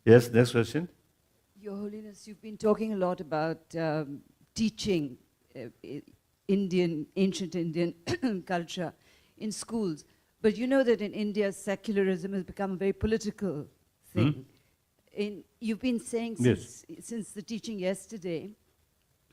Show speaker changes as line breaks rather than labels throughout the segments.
Yes, next question.
Your Holiness, you've been talking a lot about teaching ancient Indian culture in schools. But you know that in India, secularism has become a very political thing. You've been saying
Yes.
since the teaching yesterday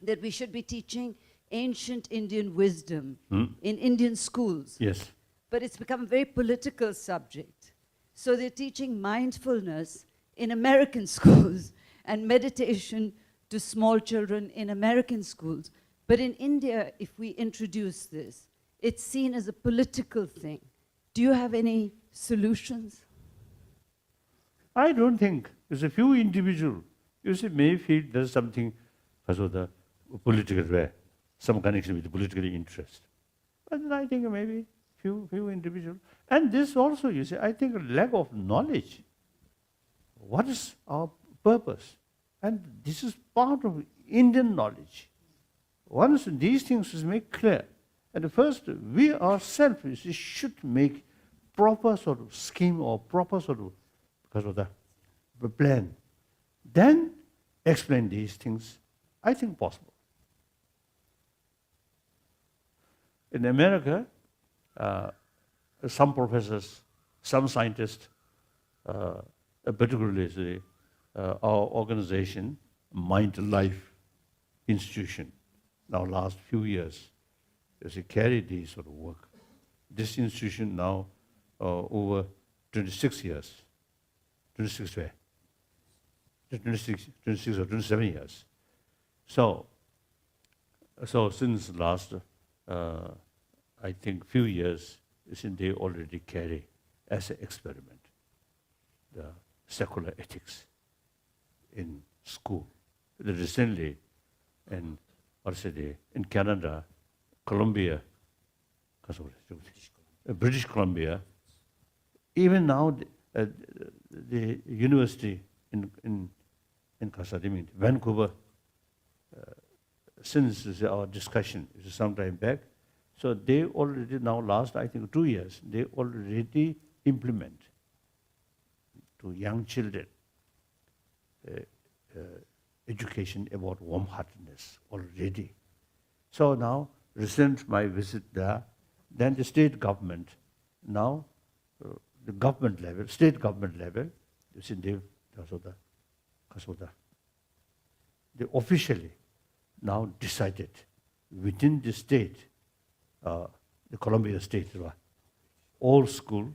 that we should be teaching ancient Indian wisdom in Indian schools.
Yes.
But it's become a very political subject. So they're teaching mindfulness in American schools and meditation to small children in American schools. But in India, if we introduce this, it's seen as a political thing. Do you have any solutions?
I don't think. There's a few individuals, you see, may feel there's something because of the political way, some connection with the political interest. But I think maybe few individuals. And this also, you see, I think a lack of knowledge. What is our purpose? And this is part of Indian knowledge. Once these things is made clear, and first we ourselves should make proper sort of scheme or proper sort of because of the plan. Then explain these things, I think possible. In America, some professors, some scientists, particularly our organization, Mind Life Institution, now last few years, has carried this sort of work. This institution now over 26 years, 26 or 27 years. So since last, I think few years, they already carry as an experiment the secular ethics in school. Recently, in Canada, Columbia, British Columbia, even now the university in Vancouver, since our discussion some time back, so they already now last I think 2 years, they already implement to young children education about warm-heartedness already. So now, recent my visit there, then the state government, now the government level, state government level, you see they officially now decided within the state, the Columbia state, all school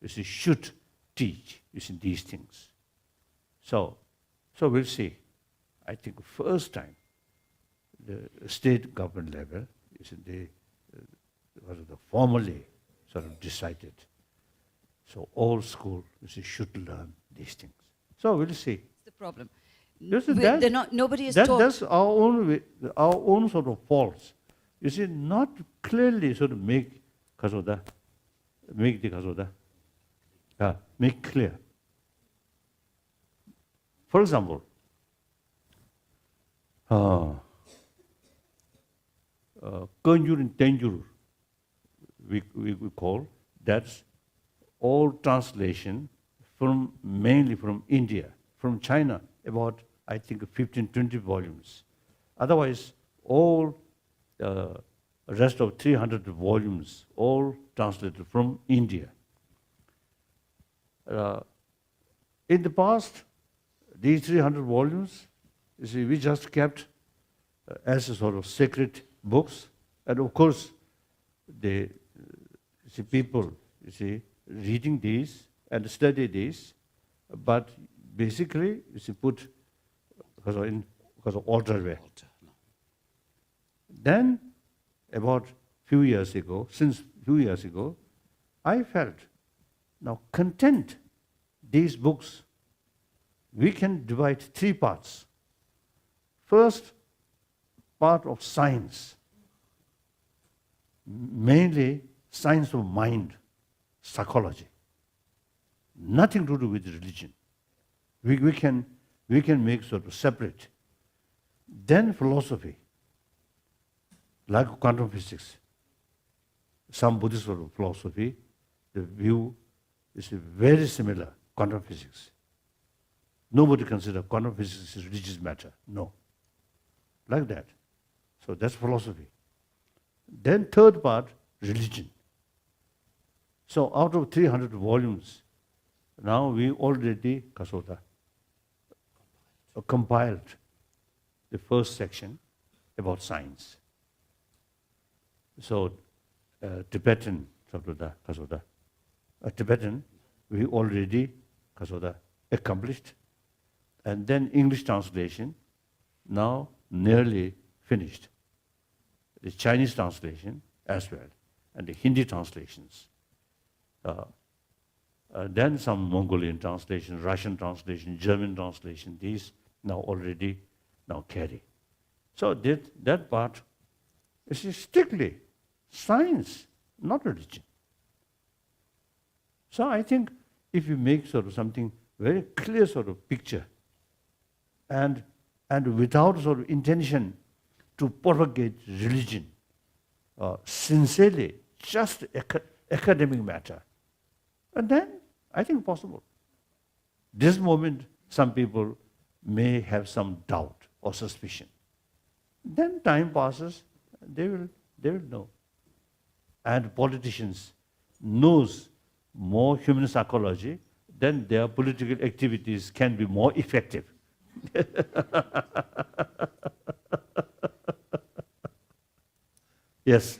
should teach these things. So we'll see. I think first time the state government level they formally sort of decided. So all school should learn these things. So we'll see.
That's the problem.
Nobody is taught. That's our own sort of faults. You see, not clearly sort of make clear. For example, Kanjur and Tenjur, we call, that's all translation mainly from India, from China, about I think 15, 20 volumes. Otherwise, all rest of 300 volumes, all translated from India. In the past, these 300 volumes, you see, we just kept as a sort of sacred books, and of course, people, reading these and study these, but basically, put because of altar way. Then, about few years ago, I felt, now content these books, we can divide 3 parts. First, part of science, mainly science of mind, psychology. Nothing to do with religion. We can make sort of separate. Then philosophy, like quantum physics. Some Buddhist sort of philosophy, the view is very similar, quantum physics. Nobody considers quantum physics is religious matter. No. Like that. So that's philosophy. Then third part, religion. So out of 300 volumes, now we already, Kasoda, compiled the first section about science. So Tibetan, Kasoda, Tibetan, we already, Kasoda, accomplished. And then English translation, now nearly finished. The Chinese translation as well, and the Hindi translations. Then some Mongolian translation, Russian translation, German translation, these now already now carry. So that part is strictly science, not religion. So I think if you make sort of something very clear sort of picture, and without sort of intention to propagate religion, sincerely, just academic matter, and then I think possible. This moment, some people may have some doubt or suspicion. Then time passes, they will know. And politicians knows more human psychology, then their political activities can be more effective. Yes.